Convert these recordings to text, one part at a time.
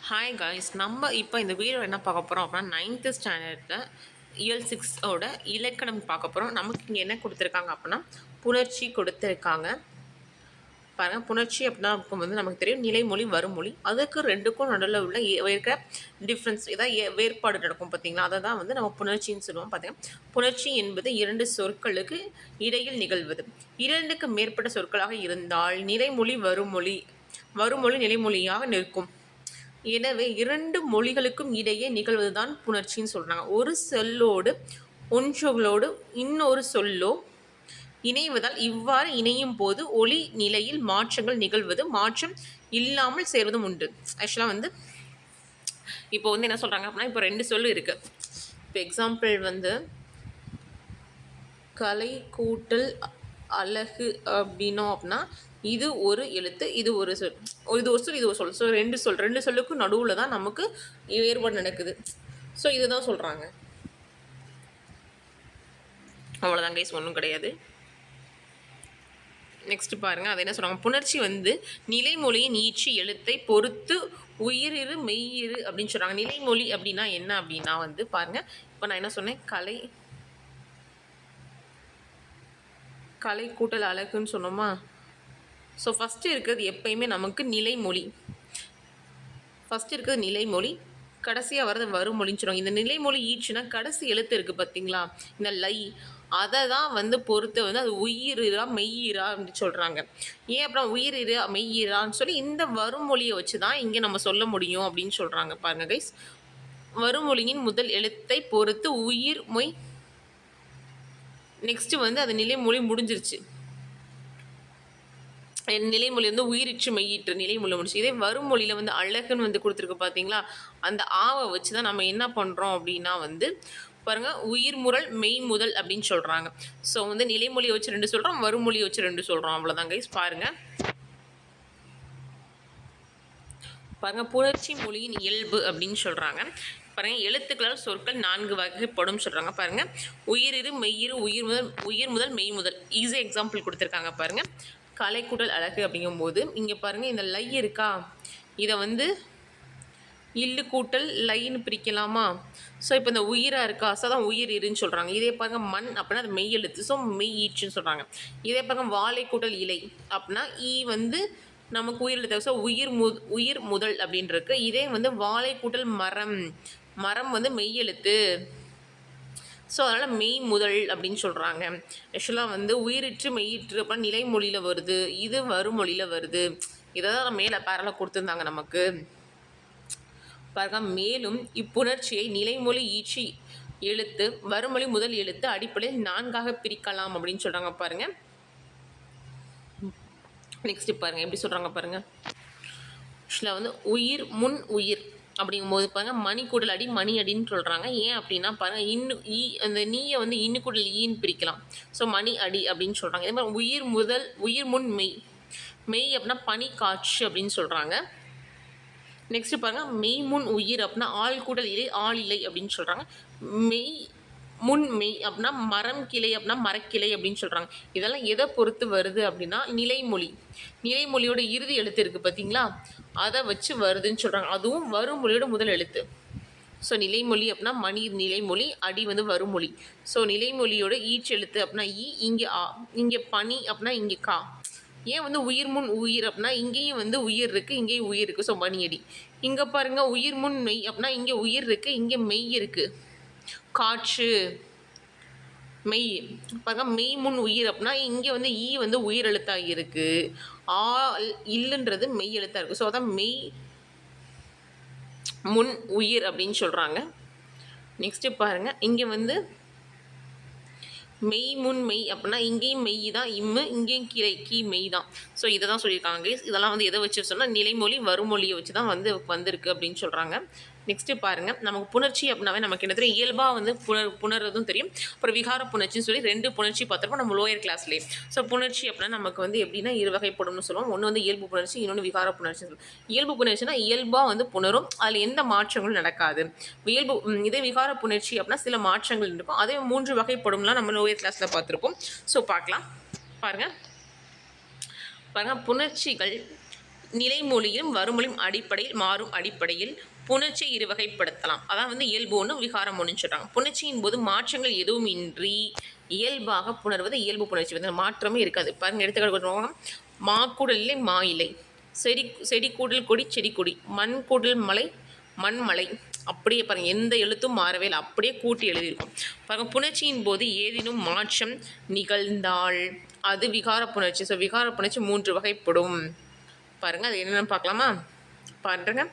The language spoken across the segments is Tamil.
ஹாய் காய்ஸ், நம்ம இப்போ இந்த வீடியோ என்ன பார்க்க போகிறோம் அப்படின்னா 9th ஸ்டாண்டர்டில் இயல் 6ஓட இலக்கணம் பார்க்க போகிறோம். நமக்கு இங்கே என்ன கொடுத்துருக்காங்க அப்படின்னா புணர்ச்சி கொடுத்துருக்காங்க. பாருங்கள், புணர்ச்சி அப்படின்னா வந்து நமக்கு தெரியும் நிலைமொழி வருமொழி. அதுக்கு ரெண்டுக்கும் நடுவில் உள்ள இருக்கிற டிஃப்ரென்ஸ் ஏதாவது வேறுபாடு நடக்கும் பார்த்தீங்களா, அதை தான் வந்து நம்ம புணர்ச்சின்னு சொல்லுவோம். பார்த்தீங்கன்னா புணர்ச்சி என்பது இரண்டு சொற்களுக்கு இடையில் நிகழ்வது. இரண்டுக்கு மேற்பட்ட சொற்களாக இருந்தால் நிலைமொழி வருமொழி நிலைமொழியாக நிற்கும். எனவே இரண்டு மொழிகளுக்கும் இடையே நிகழ்வதுதான் புணர்ச்சின்னு சொல்கிறாங்க. ஒரு சொல்லோடு ஒன்றோடு இன்னொரு சொல்லோ இணைவதால் இவ்வாறு இணையும் போது ஒலி நிலையில் மாற்றங்கள் நிகழ்வது மாற்றம் இல்லாமல் சேர்வதும் உண்டு. ஆக்சுவலாக வந்து இப்போ வந்து என்ன சொல்கிறாங்க அப்படின்னா, இப்போ ரெண்டு சொல்லு இருக்குது. இப்போ எக்ஸாம்பிள் வந்து கலை கூட்டல் அழகு அப்படின்னோம் அப்படின்னா இது ஒரு எழுத்து, இது ஒரு சொல், இது ஒரு சொல், இது ஒரு சொல். ஸோ ரெண்டு சொல்லுக்கும் நடுவில் தான் நமக்கு வேறுபாடு நடக்குது. ஸோ இதுதான் சொல்கிறாங்க. அவ்வளோதான் கைஸ், ஒன்றும் கிடையாது. நெக்ஸ்ட் பாருங்கள், அது என்ன சொல்கிறாங்க, புணர்ச்சி வந்து நிலைமொழியின் ஈச்சு எழுத்தை பொறுத்து உயிரிரு மெய்யிரு அப்படின்னு சொல்கிறாங்க. நிலைமொழி அப்படின்னா என்ன அப்படின்னா வந்து பாருங்கள், இப்போ நான் என்ன சொன்னேன், கலை கூட்டல் அழகுன்னு சொன்னோமா. ஸோ ஃபஸ்ட்டு இருக்கிறது எப்பயுமே நமக்கு நிலைமொழி. ஃபஸ்ட்டு இருக்கிறது நிலைமொழி, கடைசியாக வர்றது வருமொழின்னு சொல்லுவாங்க. இந்த நிலைமொழி ஈச்சுனா கடைசி எழுத்து இருக்குது பார்த்தீங்களா, இந்த லை, அதை தான் வந்து பொறுத்து வந்து அது உயிரிரா மெய்யிரா அப்படின்னு சொல்கிறாங்க. ஏன் அப்புறம் உயிரிரா மெய்யிரான்னு சொல்லி இந்த வருமொழியை வச்சு தான் இங்கே நம்ம சொல்ல முடியும் அப்படின்னு சொல்கிறாங்க. பாருங்கள் கைஸ், வருமொழியின் முதல் எழுத்தை பொறுத்து உயிர் மொய். நெக்ஸ்ட்டு வந்து அது நிலைமொழி முடிஞ்சிருச்சு. நிலைமொழி வந்து உயிரிற்று மெய்யிற்று நிலைமொழி முடிச்சு. இதே வருமொழியில் வந்து அழகுன்னு வந்து கொடுத்துருக்கு பார்த்தீங்களா, அந்த ஆவை வச்சு தான் நம்ம என்ன பண்ணுறோம் அப்படின்னா வந்து பாருங்கள், உயிர் முரல் மெய் முதல் அப்படின்னு சொல்கிறாங்க. ஸோ வந்து நிலைமொழியை வச்சு ரெண்டு சொல்கிறோம், வருமொழியை வச்சு ரெண்டு சொல்கிறோம். அவ்வளோதான் கைஸ். பாருங்கள் புணர்ச்சி மொழியின் இயல்பு அப்படின்னு சொல்கிறாங்க. பாருங்கள், எழுத்துக்களால் சொற்கள் 4 வகைப்படும் சொல்கிறாங்க. பாருங்கள், உயிரிரு மெய்யிரு உயிர் முதல் மெய் முதல். ஈஸி எக்ஸாம்பிள் கொடுத்துருக்காங்க. பாருங்கள், கலை கூட்டல் அழகு அப்படிங்கும்போது இங்கே பாருங்கள், இந்த லை இருக்கா, இதை வந்து இல்லு கூட்டல் லைன்னு பிரிக்கலாமா. ஸோ இப்போ இந்த உயிராக இருக்கா, ஸோ தான் உயிர் இருன்னு சொல்கிறாங்க. இதே பாருங்கள் மண் அப்படின்னா அது மெய் எழுத்து, ஸோ மெய் ஈச்சுன்னு சொல்கிறாங்க. இதே பாருங்கள் வாழை கூட்டல் இலை அப்படின்னா ஈ வந்து நமக்கு உயிர் எழுத்து, ஸோ உயிர் முதல் அப்படின்னு இருக்கு. இதே வந்து வாழை கூட்டல் மரம் வந்து மெய் எழுத்து, ஸோ அதனால் மெய் முதல் அப்படின்னு சொல்கிறாங்க. ஆக்சுவலாக வந்து உயிரிற்று மெய்யிற்று அப்புறம் நிலைமொழியில் வருது, இது வருமொழியில் வருது. இதை தான் மேலே பேரலாக கொடுத்துருந்தாங்க நமக்கு. பாருங்க, மேலும் இப்புணர்ச்சியை நிலைமொழி ஈச்சி எழுத்து வருமொழி முதல் எழுத்து அடிப்படையில் 4ஆக பிரிக்கலாம் அப்படின்னு சொல்கிறாங்க. பாருங்கள், நெக்ஸ்ட் பாருங்கள் எப்படி சொல்கிறாங்க. பாருங்கள், ஆக்சுவலாக வந்து உயிர் முன் உயிர் அப்படிங்கும்போது பாருங்கள், மணி கூடல் அடி மணி அடின்னு சொல்கிறாங்க. ஏன் அப்படின்னா பாருங்கள், அந்த நீயை வந்து இன்னு கூடல் ஈன்னு பிரிக்கலாம். ஸோ மணி அடி அப்படின்னு சொல்கிறாங்க. இதே மாதிரி உயிர் முன் மெய் அப்படின்னா பனி காற்று அப்படின்னு சொல்கிறாங்க. நெக்ஸ்ட் பாருங்கள், மெய் முன் உயிர் அப்படின்னா ஆள் கூடல் இலை ஆள் இலை அப்படின்னு சொல்கிறாங்க. மெய் முன் மெய் அப்படின்னா மரம் கிளை அப்படின்னா மரக்கிளை அப்படின்னு சொல்கிறாங்க. இதெல்லாம் எதை பொறுத்து வருது அப்படின்னா நிலைமொழியோட இறுதி எழுத்து இருக்குது பார்த்தீங்களா, அதை வச்சு வருதுன்னு சொல்கிறாங்க. அதுவும் வருமொழியோட முதல் எழுத்து. ஸோ நிலைமொழி அப்படின்னா மணி நிலைமொழி, அடி வந்து வருமொழி. ஸோ நிலைமொழியோட ஈச்சு எழுத்து அப்படின்னா இங்கே இங்கே பனி அப்படின்னா இங்கே கா. ஏன் வந்து உயிர் முன் உயிர் அப்படின்னா இங்கேயும் வந்து உயிர் இருக்குது, இங்கேயும் உயிர் இருக்குது, ஸோ மணியடி. இங்கே பாருங்கள், உயிர் முன் மெய் அப்படின்னா இங்கே உயிர் இருக்குது, இங்கே மெய் இருக்குது, காற்று மெய். பாருங்க, மெய் முன் உயிர் அப்படின்னா இங்கே வந்து ஈ வந்து உயிர் எழுத்தாக இருக்குது, இல்லுன்றது மெய் எழுத்தாக இருக்குது. ஸோ அதான் மெய் முன் உயிர் அப்படின்னு சொல்கிறாங்க. நெக்ஸ்ட்டு பாருங்கள், இங்கே வந்து மெய் முன் மெய் அப்படின்னா இங்கேயும் மெய் தான் இம்மு, இங்கேயும் கீ மெய் தான். ஸோ இதை தான் சொல்லியிருக்காங்க. இதெல்லாம் வந்து எதை வச்சு சொன்னால் நிலைமொழி வருமொழியை வச்சு தான் வந்திருக்கு அப்படின்னு சொல்கிறாங்க. நெக்ஸ்ட்டு பாருங்கள், நமக்கு புணர்ச்சி அப்படின்னாவே நமக்கு என்ன தெரியும், இயல்பாக வந்து புணர்றதும் தெரியும். அப்புறம் விகார புணர்ச்சின்னு சொல்லி 2 புணர்ச்சி பார்த்துருப்போம் நம்ம லோயர் கிளாஸ்லேயே. ஸோ புணர்ச்சி அப்படின்னா நமக்கு வந்து எப்படின்னா வகைப்படும்னு சொல்லுவோம். ஒன்று வந்து இயல்பு புணர்ச்சி, இன்னொன்று விகார புணர்ச்சின்னு சொல்லுவோம். இயல்பு புணர்ச்சினா இயல்பாக வந்து புணரும், அதில் எந்த மாற்றங்களும் நடக்காது. இதே விகார புணர்ச்சி அப்படின்னா சில மாற்றங்கள் இருக்கும். அதே 3 வகைப்படும்லாம் நம்ம லோயர் கிளாஸில் பார்த்துருப்போம். ஸோ பார்க்கலாம். பாருங்கள், புணர்ச்சிகள் நிலைமொழியிலும் வறுமொழியும் அடிப்படையில் மாறும் அடிப்படையில் புணர்ச்சி இருவகைப்படுத்தலாம். அதான் வந்து இயல்பு ஒன்று விகாரம் ஒன்றுன்னு சொல்கிறாங்க. புணர்ச்சியின் போது மாற்றங்கள் எதுவும் இன்றி இயல்பாக புணர்வது இயல்பு புணர்ச்சி வந்து மாற்றமே இருக்காது. பாருங்க எடுத்துக்காட்டு மா கூடல் இல்லை மா இல்லை, செடி கூடல் கொடி செடி கொடி, மண் கூடல் மலை மண் மலை, அப்படியே பாருங்கள் எந்த எழுத்தும் மாறவே இல்லை, அப்படியே கூட்டி எழுதியிருக்கும். பாருங்கள் புணர்ச்சியின் போது ஏதேனும் மாற்றம் நிகழ்ந்தால் அது விகார புணர்ச்சி. ஸோ விகார புணர்ச்சி 3 வகைப்படும். பாருங்கள் அது என்னென்னு பார்க்கலாமா? பாருங்க,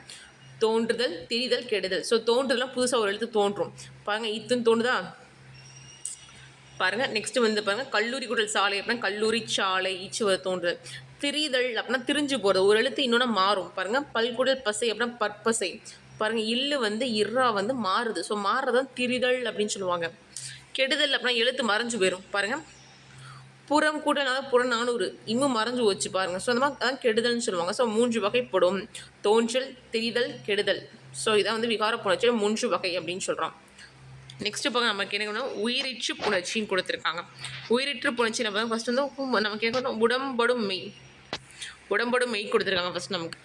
தோன்றுதல், திரிதல், கெடுதல். ஸோ தோன்றுதலாம் புதுசாக ஒரு எழுத்து தோன்றும். பாருங்கள் இத்துன்னு தோணுதா? பாருங்கள் நெக்ஸ்ட்டு வந்து பாருங்கள் கல்லூரி கூடல் சாலை அப்படின்னா கல்லூரி சாலை ஈச்சு தோன்றுதல். திரிதல் அப்படின்னா திரிஞ்சு போகிறது, ஒரு எழுத்து இன்னொன்று மாறும். பாருங்கள் பல்குடல் பசை அப்படின்னா பற்பசை. பாருங்கள் இல்லு வந்து இர்ரா வந்து மாறுது. ஸோ மாறுறதான் திரிதல் அப்படின்னு சொல்லுவாங்க. கெடுதல் அப்படின்னா எழுத்து மறைஞ்சு போயிடும். பாருங்கள் புறம் கூடனால புறம் 400 இன்னும் மறைஞ்சு வச்சு பாருங்கள். ஸோ அந்த மாதிரி அதான் கெடுதல்னு சொல்லுவாங்க. ஸோ 3 வகைப்படும்: தோன்றல், திரிதல், கெடுதல். ஸோ இதான் வந்து விகார புணர்ச்சியில் 3 வகை அப்படின்னு சொல்கிறோம். நெக்ஸ்ட்டு பார்க்க நமக்கு என்ன உயிரிற்று புணர்ச்சின்னு கொடுத்துருக்காங்க. உயிரிற்று புணர்ச்சி நம்ம ஃபஸ்ட் வந்து நமக்கு என்ன உடம்படும் மெய். உடம்படும் மெய் கொடுத்துருக்காங்க. ஃபஸ்ட் நமக்கு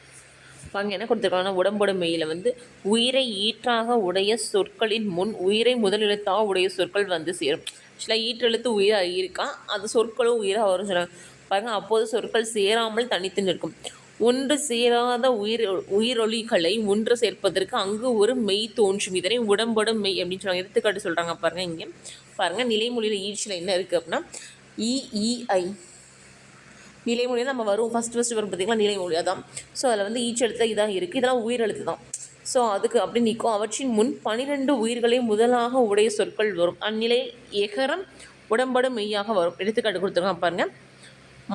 பாருங்க என்ன கொடுத்துருக்காங்கன்னா உடம்படும் மெய்யில் வந்து உயிரை ஈற்றாக உடைய சொற்களின் முன் உயிரை முதலெழுத்தாக உடைய சொற்கள் வந்து சேரும். ஆக்சுவலாக ஈற்றெழுத்து உயிராக இருக்கா, அது சொற்களும் உயிராக வரும் சொல்கிறாங்க. பாருங்கள் அப்போது சொற்கள் சேராமல் தனித்து நிற்கும். ஒன்று சேராத உயிரொலிகளை ஒன்று சேர்ப்பதற்கு அங்கு ஒரு மெய் தோன்றும். இதனை உடம்படும் மெய் அப்படின்னு சொல்லுவாங்க. எடுத்துக்காட்டு சொல்கிறாங்க பாருங்கள். இங்கே பாருங்கள் நிலைமொழியில் ஈச்சில் என்ன இருக்குது அப்படின்னா இ நிலைமொழியில் நம்ம வரும் ஃபஸ்ட்டு வரும் பார்த்திங்களா நிலைமொழி அதான். ஸோ அதில் வந்து ஈச்செழுத்து இதான் இருக்குது, இதெல்லாம் உயிரெழுத்து தான். ஸோ அதுக்கு அப்படி நிற்கும். அவற்றின் முன் 12 உயிர்களை முதலாக உடைய சொற்கள் வரும். அந்நிலை எகரம் உடம்படும் மெய்யாக வரும். எடுத்துக்காட்டு கொடுத்துருக்காங்க பாருங்கள்.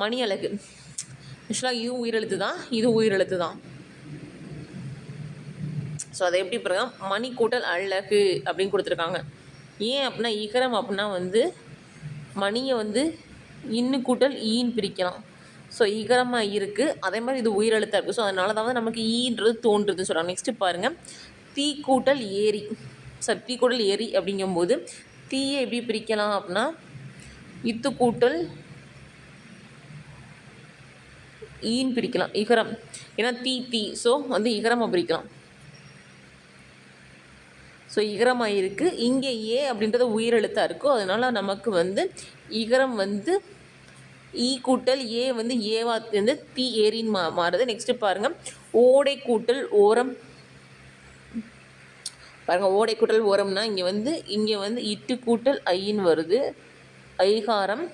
மணி அழகு. ஆக்சுவலாக இதுவும் உயிரெழுத்து தான், இது உயிரெழுத்து தான். ஸோ அதை எப்படி பாருங்க மணி கூட்டல் அழகு அப்படின்னு கொடுத்துருக்காங்க. ஏன் அப்படின்னா இகரம் அப்படின்னா வந்து மணியை வந்து இன்னு கூட்டல் ஈன்னு பிரிக்கலாம். ஸோ இகரமாக இருக்குது, அதே மாதிரி இது உயிரெழுத்தாக இருக்குது. ஸோ அதனால தான் வந்து நமக்கு ஈன்றது தோன்றுதுன்னு சொல்கிறாங்க. நெக்ஸ்ட்டு பாருங்கள் தீ கூட்டல் ஏரி. தீ கூட்டல் ஏரி அப்படிங்கும்போது தீயை எப்படி பிரிக்கலாம் அப்படின்னா இத்து கூட்டல் ஈன்னு பிரிக்கலாம் இகரம். ஏன்னா தீ ஸோ வந்து இகரமாக பிரிக்கலாம். ஸோ இகரமாக இருக்குது. இங்கே ஏ அப்படின்றது உயிரெழுத்தாக இருக்கும். அதனால் நமக்கு வந்து இகரம் வந்து ஈ கூட்டல் ஏ வந்து ஏவா வந்து தீ ஏரின்னு மாறுது. நெக்ஸ்ட்டு பாருங்கள் ஓடை கூட்டல் ஓரம். பாருங்கள் ஓடை கூட்டல் ஓரம்னா இங்கே வந்து இட்டு கூட்டல் ஐன்னு வருது. ஐகாரம்.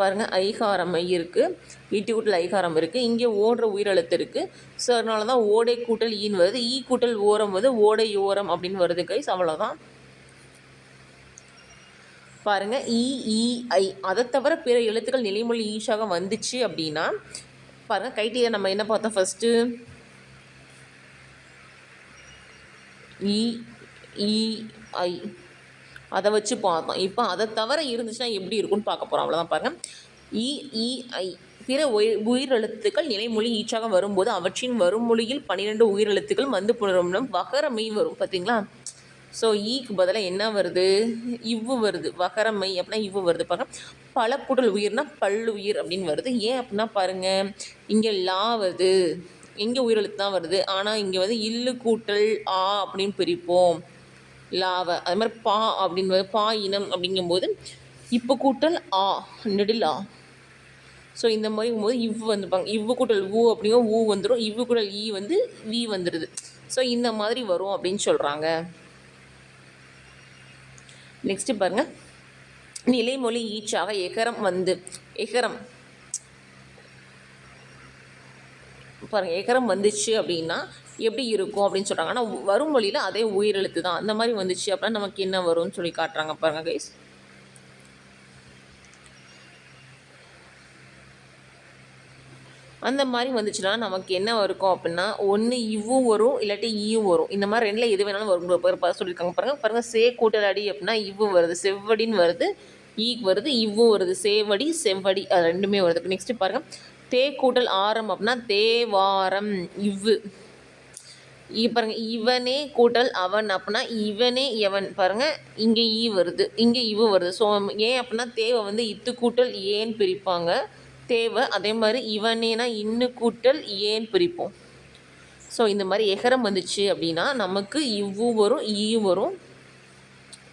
பாருங்கள் ஐகாரம் ஐ இருக்குது, இட்டு கூட்டல் ஐகாரம் இருக்குது. இங்கே ஓடுற உயிரெழுத்து இருக்குது. ஸோ அதனால தான் ஓடை கூட்டல் ஈன்னு வருது. ஈ கூட்டல் ஓரம் வந்து ஓடை ஓரம் அப்படின்னு வருது கைஸ். அவ்வளோதான். பாருங்கள் இ அதை தவிர பிற எழுத்துக்கள் நிலைமொழி ஈஷாக வந்துச்சு அப்படின்னா பாருங்கள் கைட்டியை நம்ம என்ன பார்த்தோம் ஃபஸ்ட்டு ஐ அதை வச்சு பார்த்தோம். இப்போ அதை தவிர இருந்துச்சுன்னா எப்படி இருக்குன்னு பார்க்க போகிறோம். அவ்வளோதான். பாருங்கள் ஐ பிற உயிரெழுத்துக்கள் நிலைமொழி ஈச்சாக வரும்போது அவற்றின் வருமொழியில் 12 உயிரெழுத்துக்கள் வந்து புணரும் வகரமை வரும். பார்த்தீங்களா? ஸோ ஈக்கு பதிலாக என்ன வருது? இவ்வு வருது. வகரமை அப்படின்னா இவ்வு வருது. பாருங்கள் பல கூட்டல் உயிர்னா பல்லுயிர் அப்படின்னு வருது. ஏன் அப்படின்னா பாருங்கள் இங்கே லா வருது, இங்கே உயிரெழுத்து தான் வருது. ஆனால் இங்கே வந்து இல்லு கூட்டல் ஆ அப்படின்னு பிரிப்போம் லாவை. அது மாதிரி பா அப்படின்னு பா இனம் அப்படிங்கும்போது இப்போ கூட்டல் ஆ நெடில் ஆ. ஸோ இந்த மாதிரி போது இவ்வு வந்துப்பாங்க. இவ்வு கூட்டல் ஊ அப்படிங்கும் ஊ வந்துடும். இவ்வு கூட்டல் ஈ வந்து வி வந்துடுது. ஸோ இந்த மாதிரி வரும் அப்படின்னு சொல்கிறாங்க. நெக்ஸ்ட்டு பாருங்கள் நிலைமொழி ஈச்சாக எகரம் வந்து எகரம் பாருங்கள் எகரம் வந்துச்சு அப்படின்னா எப்படி இருக்கும் அப்படின்னு சொல்கிறாங்க. ஆனால் வரும் மொழியில் அதே உயிரெழுத்து தான். அந்த மாதிரி வந்துச்சு அப்படின்னா நமக்கு என்ன வரும்னு சொல்லி காட்டுறாங்க பாருங்கள் கைஸ். அந்த மாதிரி வந்துச்சுன்னா நமக்கு என்ன இருக்கும் அப்படின்னா ஒன்று இவ்வும் வரும், இல்லாட்டி ஈயும் வரும். இந்த மாதிரி ரெண்டில் எது வேணாலும் வரும் சொல்லியிருக்காங்க பாருங்கள். சே கூட்டல் அடி அப்படின்னா இவ்வு வருது, செவ்வடின்னு வருது, ஈக்கு வருது, இவ்வும் வருது, சேவடி செவ்வடி அது ரெண்டுமே வருது. நெக்ஸ்ட்டு பாருங்கள் தே கூட்டல் ஆரம் அப்படின்னா தேவாரம் இவ்வு. பாருங்க, இவனே கூட்டல் அவன் அப்படின்னா இவனே எவன். பாருங்க, இங்கே ஈ வருது, இங்கே இவு வருது. ஸோ ஏன் அப்படின்னா தேவை வந்து இத்து கூட்டல் ஏன்னு பிரிப்பாங்க தேவை. அதே மாதிரி இவனேனா இன்னு கூட்டல் ஏன்னு பிரிப்போம். ஸோ இந்த மாதிரி எகரம் வந்துச்சு அப்படின்னா நமக்கு இவ்வு வரும், ஈயும் வரும்.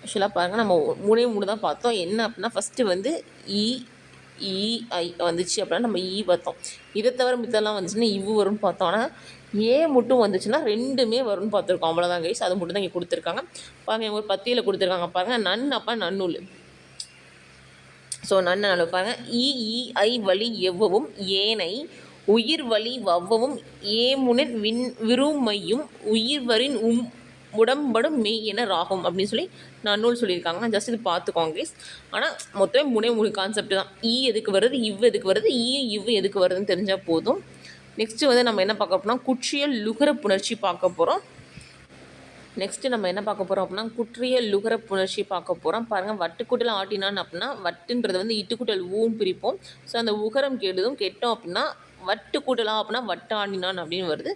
ஆக்சுவலாக பாருங்கள், நம்ம மூணு தான் பார்த்தோம். என்ன அப்படின்னா ஃபஸ்ட்டு வந்து ஐ வந்துச்சு அப்படின்னா நம்ம பார்த்தோம். இதை தவிர மித்தெல்லாம் வந்துச்சுன்னா இவ்வு வரும்னு பார்த்தோம். ஆனால் ஏ மட்டும் வந்துச்சுன்னா ரெண்டுமே வரும்னு பார்த்துருக்கோம். அவ்வளோதான் கைஸ், அது மட்டும் தான் இங்கே கொடுத்துருக்காங்க. பாருங்கள், ஒரு பத்தியில் கொடுத்துருக்காங்க பாருங்கள், நன் அப்போ நன்னூல். ஸோ நன்னு பாருங்கள், ஐ வழி எவ்வவும் ஏனை உயிர் வழி வவ்வவும் ஏமுனின் விருமையும் உயிர்வரின் உடம்படும் மெய் என ராகும் அப்படின்னு சொல்லி நன்னூல் சொல்லியிருக்காங்க. நான் ஜஸ்ட் இது பார்த்துக்கோங்க கைஸ். ஆனால் மொத்தமே மூணு கான்செப்ட் தான். எதுக்கு வருது, இவ் எதுக்கு வருது, இவ்வு எதுக்கு வருதுன்னு தெரிஞ்சால் போதும். நெக்ஸ்ட்டு வந்து நம்ம என்ன பார்க்க போகிறோம்னா குற்றியல் லுகர புணர்ச்சி பார்க்க போகிறோம். நெக்ஸ்ட்டு நம்ம என்ன பார்க்க போகிறோம் அப்படின்னா குற்றியல் லுகர புணர்ச்சி பார்க்க போகிறோம். பாருங்கள், வட்டுக்கூட்டல் ஆட்டினான் அப்படின்னா வட்டுன்றது வந்து இட்டுக்கூட்டல் ஊன்னு பிரிப்போம். ஸோ அந்த உகரம் கெட்டோம் அப்படின்னா வட்டு கூட்டலாம் அப்படின்னா வட்டாடினான் அப்படின்னு வருது.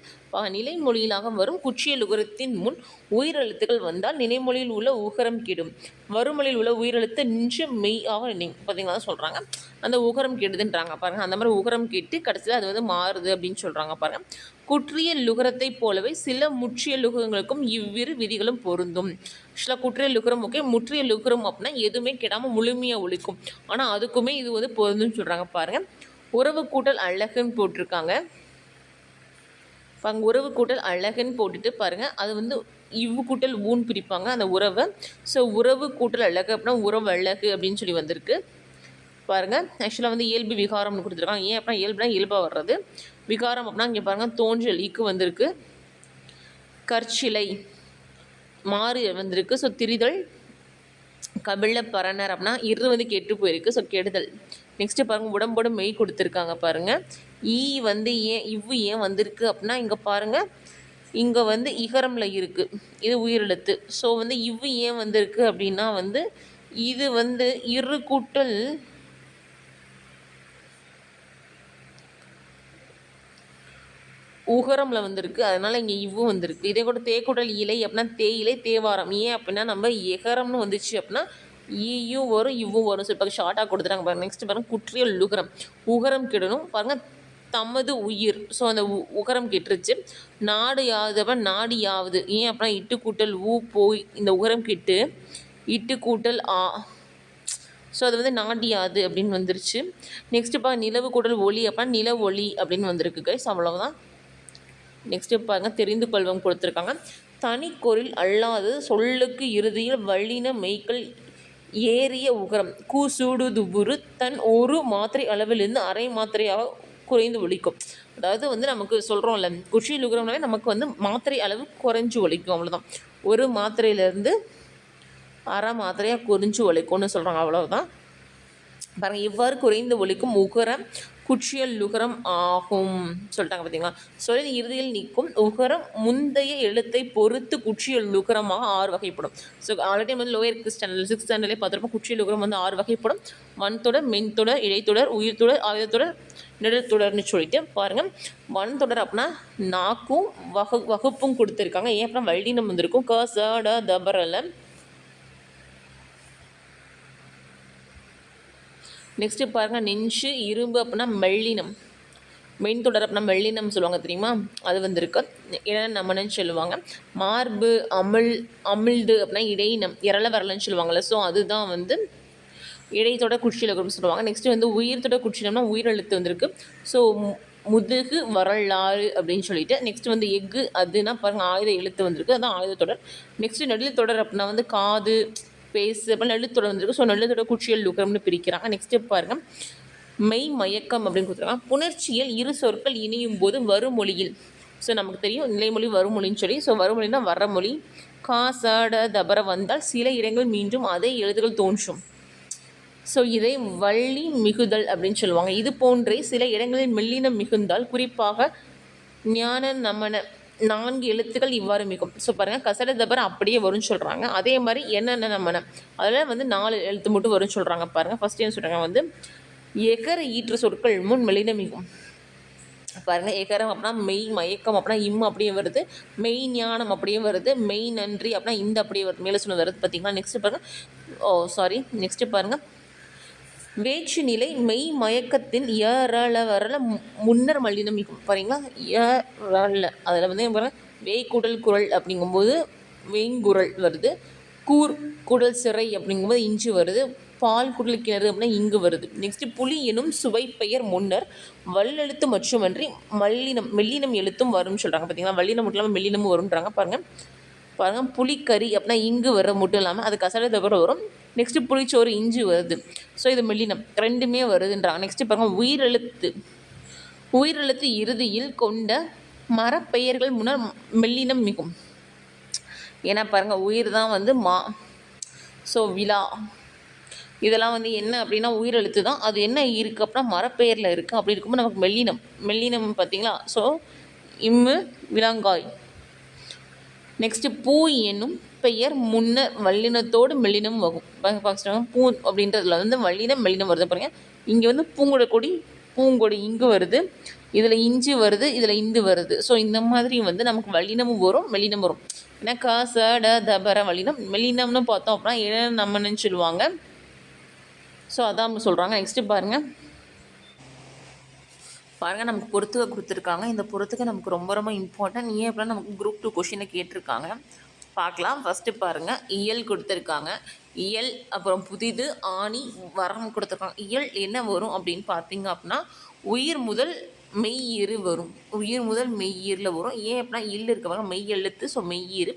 நிலைமொழியிலாக வரும் குற்றியல் உகரத்தின் முன் உயிரெழுத்துக்கள் வந்தால் நிலைமொழியில் உள்ள உகரம் கெடும். வறுமொழியில் உள்ள உயிரெழுத்து நின்று மெய்யாக பார்த்தீங்கன்னா சொல்கிறாங்க அந்த உகரம் கெடுதுன்றாங்க. பாருங்கள், அந்த மாதிரி உகரம் கேட்டு கடைசியில் அது வந்து மாறுது அப்படின்னு சொல்கிறாங்க. பாருங்கள், குற்றியல் லுகரத்தை போலவே சில முற்றிய லுகங்களுக்கும் இவ்விரு விதிகளும் பொருந்தும். ஆக்சுவலாக குற்றியல் லுகரம் ஓகே, முற்றிய லுகரம் அப்படின்னா எதுவுமே கெடாமல் முழுமையாக ஒழிக்கும். ஆனால் அதுக்குமே இது வந்து பொருந்துன்னு சொல்கிறாங்க. பாருங்கள், உறவு கூட்டல் அழகுன்னு போட்டிருக்காங்க. அங்கே உறவு கூட்டல் அழகுன்னு போட்டுட்டு பாருங்கள், அது வந்து இவ்வு கூட்டல் ஊன் பிரிப்பாங்க அந்த உறவை. ஸோ உறவு கூட்டல் அழகு அப்படின்னா உறவு அழகு அப்படின்னு சொல்லி வந்திருக்கு. பாருங்கள், ஆக்சுவலாக வந்து இயல்பு விகாரம்னு கொடுத்துருக்காங்க. ஏன் அப்படின்னா இயல்புனா இயல்பாக வர்றது. விகாரம் அப்படின்னா இங்கே பாருங்கள் தோன்றல் ஈக்கு வந்திருக்கு. கற்சிலை மாறு வந்திருக்கு. ஸோ திரிதல் கபில பரணர் அப்படின்னா வந்து கெட்டு போயிருக்கு. ஸோ கெடுதல். நெக்ஸ்ட்டு பாருங்கள், உடம்போட மெய் கொடுத்துருக்காங்க. பாருங்கள், வந்து இவ்வு ஏன் வந்திருக்கு அப்படின்னா இங்கே பாருங்கள், இங்கே வந்து இகரமில் இருக்குது, இது உயிரெழுத்து. ஸோ வந்து இவ்வு ஏன் வந்திருக்கு அப்படின்னா வந்து இது வந்து இரு கூட்டல் உகரமில் வந்திருக்கு, அதனால் இங்கே இவ்வு வந்திருக்கு. இதே கூட தேக்கூட்டல் இலை அப்படின்னா தேயிலை தேவாரம். ஏன் அப்படின்னா நம்ம எகரம்னு வந்துச்சு அப்படின்னா ஈயும் வரும் இவ்வும் வரும். ஸோ இப்போ ஷார்ட்டாக கொடுத்துட்டாங்க பாருங்கள். நெக்ஸ்ட் பாருங்கள், குற்றியல் உகரம். உகரம் கெடணும் பாருங்கள், தமது உயிர். ஸோ அந்த உகரம் கெட்டுருச்சு. நாடு யாவது அப்படின்னா நாடு யாவது. ஏன் அப்படின்னா இட்டு கூட்டல் போய் இந்த உகரம் கெட்டு இட்டு கூட்டல் ஸோ அது வந்து நாடியாது அப்படின்னு வந்துருச்சு. நெக்ஸ்ட்டு நிலவு கூட்டல் ஒளி அப்படின்னா நில ஒளி அப்படின்னு வந்திருக்கு கைஸ். அவ்வளவுதான். நெக்ஸ்ட்டு பாருங்கள், தெரிந்து கொள்வம் கொடுத்துருக்காங்க. தனி பொருள் அல்லாது சொல்லுக்கு இறுதியில் வல்லின மெய்கள் ஏறிய உகரம் கூசூடுதுபுரு தன் ஒரு மாத்திரை அளவிலிருந்து அரை மாத்திரையாக குறைந்து ஒழிக்கும். அதாவது வந்து நமக்கு சொல்கிறோம்ல, குற்றியல் உகரம்னாலே நமக்கு வந்து மாத்திரை அளவு குறைஞ்சி ஒழிக்கும். அவ்வளோதான், ஒரு மாத்திரையிலேருந்து அரை மாத்திரையாக குறைஞ்சி ஒழிக்கும்னு சொல்கிறாங்க. அவ்வளோதான். பாருங்கள், இவ்வாறு குறைந்து ஒழிக்கும் உகரம் குற்றியல் லுகரம் ஆகும் சொல்லிட்டாங்க. பார்த்தீங்களா? சொல்லி இறுதியில் நிற்கும் உகரம் முந்தைய எழுத்தை பொறுத்து குற்றியல் லுகரமாக 6 வகைப்படும். ஸோ ஆல்ரெடி வந்து லோயர் ஸ்டாண்டர்ட் 6th ஸ்டாண்டர்ட்லேயே பார்த்துருப்போம். குற்றியல் லுகரம் வந்து 6 வகைப்படும். வன்தொடர், மென்தொடர், இடைத்தொடர், உயிர்த்தொடர், ஆயுதத்தொடர், நெடுத்தொடர்னு சொல்லிட்டு பாருங்கள். வன்தொடர் அப்படின்னா நாக்கும் வகுப்பும் கொடுத்துருக்காங்க. ஏன் அப்படின்னா வல்லினம் வந்திருக்கும். க ச ட தபரல. நெக்ஸ்ட்டு பாருங்கள், நெஞ்சு இரும்பு அப்படின்னா மெல்லினம். மெயின் தொடர் அப்படின்னா மெல்லினம் சொல்லுவாங்க தெரியுமா, அது வந்திருக்கு. இடம் நம்மன்னு சொல்லுவாங்க. மார்பு அமிழ்து அப்படின்னா இடையினம், இறல வரலன்னு சொல்லுவாங்கள்ல. ஸோ அதுதான் வந்து இடைத்தொடர் குற்றியலுகரம்னு சொல்லுவாங்க. நெக்ஸ்ட்டு வந்து உயிர்த்தொடர் குற்றியலம்னா உயிரெழுத்து வந்திருக்கு. ஸோ முதுகு வரலாறு அப்படின்னு சொல்லிட்டு. நெக்ஸ்ட் வந்து எஃகு அதுனா பாருங்கள் ஆயுத எழுத்து வந்திருக்கு, அதுதான் ஆயுதத்தொடர். நெக்ஸ்ட்டு நெடில் தொடர் அப்படின்னா வந்து காது பேசு அப்போ நெல்லுத்தொடர் வந்திருக்கு. ஸோ நெல்லுத்தொடர் குற்றியல் லுகரம்னு பிரிக்கிறாங்க. நெக்ஸ்ட்டு பாருங்கள், மெய் மயக்கம் அப்படின்னு கொடுத்துருக்காங்க. புணர்ச்சியில் இரு சொற்கள் இணையும் போது வருமொழியில், ஸோ நமக்கு தெரியும் நிலைமொழி வருமொழின்னு சொல்லி. ஸோ வருமொழினா வரமொழி. காசட தபர வந்தால் சில இடங்கள் மீண்டும் அதே எழுதுகள் தோன்றும். ஸோ இதை வள்ளி மிகுதல் அப்படின்னு சொல்லுவாங்க. இது போன்றே சில இடங்களில் மெல்லினம் மிகுந்தால், குறிப்பாக ஞான நமன 4 எழுத்துக்கள் இவ்வாறு மிகும். ஸோ பாருங்கள், கசட தபர அப்படியே வரும்னு சொல்கிறாங்க. அதே மாதிரி என்னென்ன நமன அதில் வந்து 4 எழுத்து மட்டும் வரும்னு சொல்கிறாங்க. பாருங்கள், ஃபஸ்ட் என்ன சொல்கிறாங்க வந்து எகர ஈற்று சொற்கள் முன் மெல்லினம் மிகும். பாருங்கள் ஏகரம் அப்படின்னா மெய், மயக்கம் அப்படின்னா இம் அப்படியே வருது, மெய் ஞானம் அப்படியே வருது, மெய் நன்றி அப்படின்னா இந்த அப்படியே வருது, மேலே சொன்ன வருது பார்த்தீங்களா. நெக்ஸ்ட்டு பாருங்கள், நெக்ஸ்ட்டு பாருங்கள் வேற்று நிலை மெய் மயக்கத்தின் ஏறல வரல முன்னர் மல்லினம் பாருங்களா. ஏறல அதில் வந்து பாருங்கள் வேய்குடல் குரல் அப்படிங்கும்போது வேங்குரல் வருது, குடல் சிறை அப்படிங்கும்போது இஞ்சு வருது, பால் குடல் கிணறு அப்படின்னா இங்கு வருது. நெக்ஸ்ட்டு புலி எனும் சுவைப்பெயர் முன்னர் வல்லெழுத்து மட்டுமன்றி மெல்லினம் எழுத்தும் வரும்னு சொல்கிறாங்க பார்த்தீங்களா. வல்லினம் மட்டும் இல்லாமல் மெல்லினமும் வரும்ன்றாங்க. பாருங்கள் புளிக்கறி அப்படின்னா இங்கு வர மட்டும் இல்லாமல் அது கசடை தவிர வரும். நெக்ஸ்ட்டு புளிச்சோறு இஞ்சி வருது, ஸோ இது மெல்லினம் ரெண்டுமே வருதுன்றாங்க. நெக்ஸ்ட்டு பாருங்கள் உயிரெழுத்து இறுதியில் கொண்ட மரப்பெயர்கள் முன்னர் மெல்லினம் மிகும். ஏன்னா பாருங்கள் உயிர் தான் வந்து ஸோ விழா இதெல்லாம் வந்து என்ன அப்படின்னா உயிரெழுத்து தான், அது என்ன இருக்குது அப்படின்னா மரப்பெயரில் இருக்குது. அப்படி இருக்கும்போது நமக்கு மெல்லினம் பார்த்தீங்களா. ஸோ இம்மு விலங்காய். நெக்ஸ்ட்டு பூ என்னும் பெயர் முன்னர் வல்லினத்தோடு மெல்லினம் வகும். பார்த்துட்டாங்க பூ அப்படின்றதுல வந்து வல்லினம் மெல்லினம் வருது பாருங்கள். இங்கே வந்து பூங்கொடி இங்கு வருது, இதில் இஞ்சி வருது, இதில் இந்து வருது. ஸோ இந்த மாதிரி வந்து நமக்கு வல்லினமும் வரும் மெல்லினம் வரும். ஏன்னா காசட தபர வல்லினம், மெல்லினம்னு பார்த்தோம் அப்படின்னா என்ன நம்மன்னு சொல்லுவாங்க. ஸோ அதான் சொல்கிறாங்க. நெக்ஸ்ட்டு பாருங்கள் நமக்கு பொறுத்துக்க கொடுத்துருக்காங்க. இந்த பொறுத்துக்க நமக்கு ரொம்ப ரொம்ப இம்பார்ட்டன்ட். ஏன் அப்படின்னா நமக்கு குரூப் 2 கொஷினை கேட்டிருக்காங்க. பார்க்கலாம். ஃபஸ்ட்டு பாருங்கள் இயல் கொடுத்துருக்காங்க. இயல் அப்புறம் புதிது ஆணி வரம் கொடுத்துருக்காங்க. இயல் என்ன வரும் அப்படின்னு பார்த்தீங்க அப்படின்னா உயிர் முதல் மெய்யிரு வரும். உயிர் முதல் மெய்யிரில் வரும். ஏன் அப்படின்னா இல் இருக்கவங்க மெய் எழுத்து, ஸோ மெய்யிரு.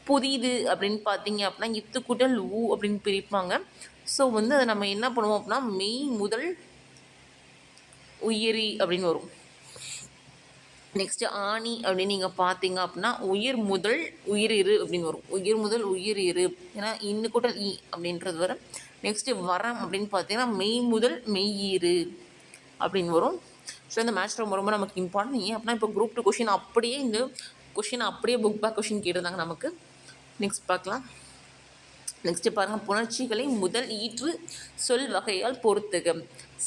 புதிது அப்படின்னு பார்த்தீங்க அப்படின்னா இத்து கூட்டல் ஊ அப்படின்னு பிரிப்பாங்க. ஸோ வந்து அதை நம்ம என்ன பண்ணுவோம் அப்படின்னா மெய் முதல் உயிரி அப்படின்னு வரும். நெக்ஸ்ட்டு ஆணி அப்படின்னு நீங்கள் பார்த்தீங்க அப்படின்னா உயிர் முதல் உயிரிரு அப்படின்னு வரும். உயிர் முதல் உயிரிரு, ஏன்னா இன்னு கூட்டல் இ அப்படின்றது வரும். நெக்ஸ்ட்டு வரம் அப்படின்னு பார்த்தீங்கன்னா மெய் முதல் மெய்யிரு அப்படின்னு வரும். ஸோ இந்த மேட்ச் ரொம்ப ரொம்ப நமக்கு இம்பார்ட்டன்ட். ஏன் அப்படின்னா இப்போ குரூப் 2 கொஷின் அப்படியே இந்த கொஷின் அப்படியே புக் பேக் கொஷின் கேட்டிருந்தாங்க நமக்கு. நெக்ஸ்ட் பார்க்கலாம். நெக்ஸ்ட்டு பாருங்கள் புணர்ச்சிகளை முதல் ஈற்று சொல் வகையால் பொறுத்துக.